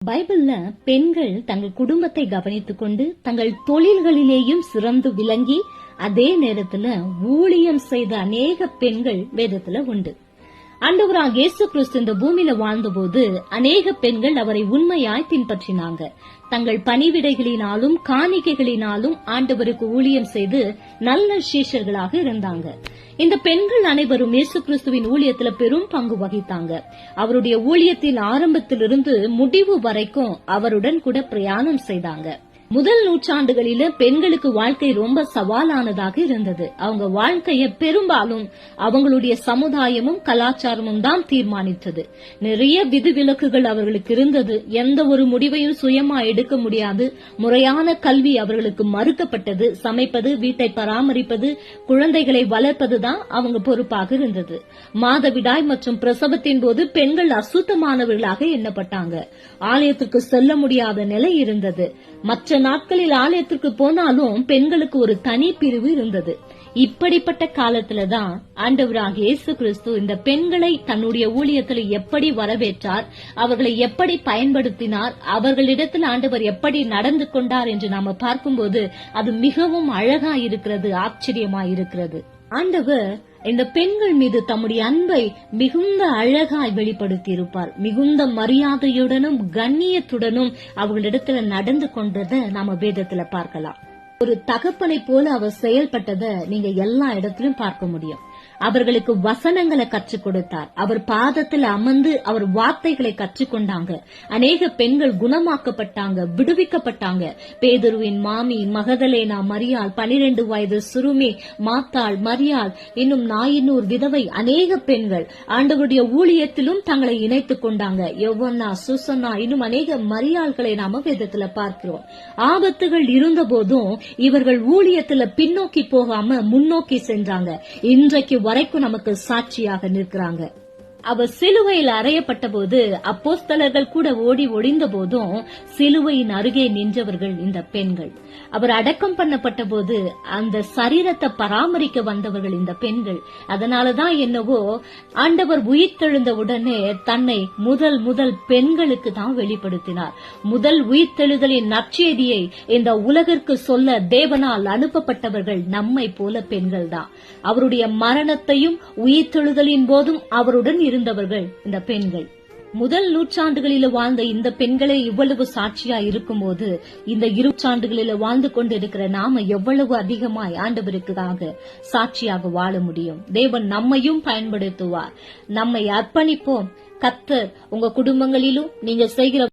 பைபிள்ல பெண்கள் தங்கள் குடும்பத்தை கவனித்துக் கொண்டு தங்கள் தொழில்களிலேயும் சிறந்து விளங்கி அதே நேரத்துல ஊழியம் செய்த அநேக பெண்கள் வேதத்துல உண்டு. ஆண்டவராக இயேசு கிறிஸ்து இந்த பூமியில வாழ்ந்தபோது அநேக பெண்கள் அவரை உண்மையாய் பின்பற்றினாங்க. தங்கள் பணிவிடைகளினாலும் காணிக்கைகளினாலும் ஆண்டவருக்கு ஊழியம் செய்து நல்ல சீஷர்களாக இருந்தாங்க. இந்த பெண்கள் அனைவரும் இயேசு கிறிஸ்துவின் ஊழியத்துல பெரும் பங்கு வகித்தாங்க. அவருடைய ஊழியத்தின் ஆரம்பத்திலிருந்து முடிவு வரைக்கும் அவருடன் கூட பிரயாணம் செய்தாங்க. முதல் நூற்றாண்டுகளில பெண்களுக்கு வாழ்க்கை ரொம்ப சவாலானதாக இருந்தது. அவங்க வாழ்க்கைய பெரும்பாலும் அவங்களுடைய சமுதாயமும் கலாச்சாரமும் தான் தீர்மானித்தது. நிறைய விதிவிலக்குகள் அவர்களுக்கு இருந்தது. எந்த ஒரு முடிவையும் சுயமா எடுக்க முடியாது. முறையான கல்வி அவர்களுக்கு மறுக்கப்பட்டது. சமைப்பது, வீட்டை பராமரிப்பது, குழந்தைகளை வளர்ப்பதுதான் அவங்க பொறுப்பாக இருந்தது. மாதவிடாய் மற்றும் பிரசவத்தின் போது பெண்கள் அசுத்தமானவர்களாக எண்ணப்பட்டாங்க. ஆலயத்திற்கு செல்ல முடியாத நிலை இருந்தது. மற்ற நாட்களில் ஆலயத்திற்கு போனாலும் பெண்களுக்கு ஒரு தனி பிரிவு இருந்தது. இப்படிப்பட்ட காலத்துலதான் ஆண்டவராக இயேசு கிறிஸ்து இந்த பெண்களை தன்னுடைய ஊழியத்தில் எப்படி வரவேற்றார், அவர்களை எப்படி பயன்படுத்தினார், அவர்களிடத்தில் ஆண்டவர் எப்படி நடந்து கொண்டார் என்று நாம பார்க்கும்போது அது மிகவும் அழகா இருக்கிறது, ஆச்சரியமா இருக்கிறது. ஆண்டவர் இந்த பெண்கள் மீது தம்முடைய அன்பை மிகுந்த அழகாய் வெளிப்படுத்தி இருப்பார். மிகுந்த மரியாதையுடனும் கண்ணியத்துடனும் அவர்களிடத்துல நடந்து கொண்டதை நாம வேதத்துல பார்க்கலாம். ஒரு தகப்பனை போல அவர் செயல்பட்டதை நீங்க எல்லா இடத்திலும் பார்க்க முடியும். அவர்களுக்கு வசனங்களை கற்றுக் கொடுத்தார். அவர் பாதத்தில் அமர்ந்து அவர் வார்த்தைகளை கற்றுக்கொண்டாங்க. அநேக பெண்கள் குணமாக்கப்பட்டாங்க, விடுவிக்கப்பட்டாங்க. பேதுருவின் மாமி மகதலேனா மரியாள், 12 வயது சிறுமி மாத்தாள் மரியாள், இன்னும் நாயினூர் விதவை, அநேக பெண்கள் ஆண்டவருடைய ஊழியத்திலும் தங்களை இணைத்துக் கொண்டாங்க. யொவன்னா, சுசன்னா, இன்னும் அநேக மரியாள்களை நாம வேதத்துல பார்க்கிறோம். ஆபத்துகள் இருந்த போதும் இவர்கள் ஊழியத்துல பின்னோக்கி போகாம முன்னோக்கி சென்றாங்க. இன்றைக்கு வரைக்கும் நமக்கு சாட்சியாக நிற்கிறாங்க. அவர் சிலுவையில் அறையப்பட்ட போது அப்போஸ்தலர்கள் கூட ஓடி ஒளிந்த போதும் சிலுவையின் அருகே நின்றவர்கள் இந்த பெண்கள். அவர் அடக்கம் பண்ணப்பட்ட போது அந்த சரீரத்தை பராமரிக்க வந்தவர்கள் இந்த பெண்கள். அதனாலதான் என்னவோ ஆண்டவர் உயிர்த்தெழுந்த உடனே தன்னை முதல் பெண்களுக்கு தான் வெளிப்படுத்தினார். முதல் உயிர்த்தெழுதலின் நற்செய்தியை இந்த உலகிற்கு சொல்ல தேவனால் அனுப்பப்பட்டவர்கள் நம்மை போல பெண்கள் தான். அவருடைய மரணத்தையும் உயிர்த்தெழுதலின் போதும் அவருடன் இருந்தவர்கள் இந்த பெண்கள். முதல் நூற்றாண்டுகளில வாழ்ந்த இந்த பெண்களே இவ்வளவு சாட்சியா இருக்கும்போது இந்த 20 நூற்றாண்டுகளில வாழ்ந்து கொண்டிருக்கிற நாம எவ்வளவு அதிகமாய் ஆண்டவருக்காக சாட்சியாக வாழ முடியும். தேவன் நம்மையும் பயன்படுத்துவார். நம்மை அர்ப்பணிப்போம். கர்த்தர் உங்க குடும்பங்களிலும் நீங்க செய்கிற